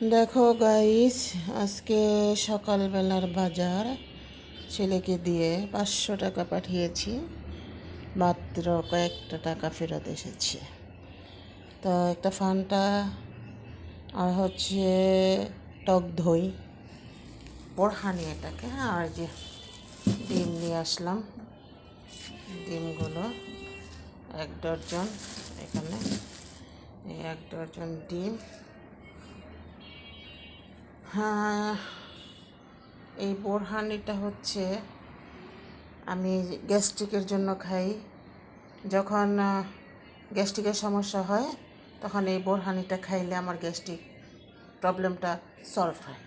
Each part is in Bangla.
দেখো গাইস, আজকে সকালবেলার বাজার ছেলেকে দিয়ে 500 টাকা পাঠিয়েছি, মাত্র কয়েকটা টাকা ফেরত এসেছে। তো একটা ফান্টা আর হচ্ছে টক দই বোরহানি এটাকে, আর যে ডিম নিয়ে আসলাম, ডিমগুলো 1 ডজন, এখানে এই 1 ডজন ডিম। হ্যাঁ, এই বোরহানিটা হচ্ছে আমি গ্যাস্ট্রিকের জন্য খাই। যখন গ্যাস্ট্রিকের সমস্যা হয় তখন এই বোরহানিটা খাইলে আমার গ্যাস্ট্রিক প্রবলেমটা সলভ হয়।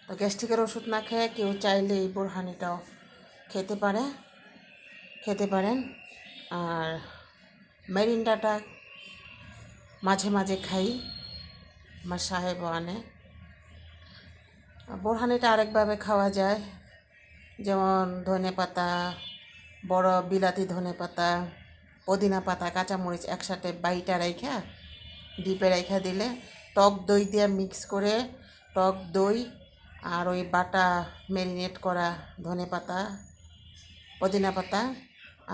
তো গ্যাস্ট্রিকের ওষুধ না খেয়ে কেউ চাইলে এই বোরহানিটাও খেতে পারেন। আর মেরিন্ডাটা মাঝে মাঝে খাই, আমার সাহেবও আনে। বোরহানিটা আরেকভাবে খাওয়া যায়, যেমন ধনেপাতা, বড় বিলাতি ধনেপাতা, পুদিনা পাতা, কাঁচামরিচ একসাথে বাইটা রাইখা ডিপে রাইখা দিলে, টক দই দিয়ে মিক্স করে, টক দই আর ওই বাটা ম্যারিনেট করা ধনেপাতা, পুদিনা পাতা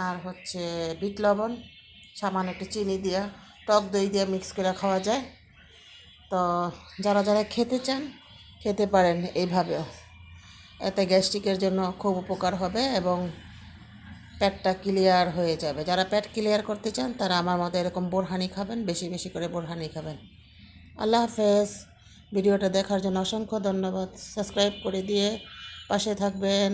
আর হচ্ছে বিট লবণ, সামান্য একটু চিনি দিয়া টক দই দিয়ে মিক্স করে খাওয়া যায়। তো যারা যারা খেতে চান খেতে পারেন এইভাবেও, এতে গ্যাস্ট্রিকের জন্য খুব উপকার হবে এবং পেটটা ক্লিয়ার হয়ে যাবে। যারা পেট ক্লিয়ার করতে চান তারা আমার মতো এরকম বোরহানি খাবেন, বেশি বেশি করে বোরহানি খাবেন। আল্লাহ হাফেজ। ভিডিওটা দেখার জন্য অসংখ্য ধন্যবাদ। সাবস্ক্রাইব করে দিয়ে পাশে থাকবেন।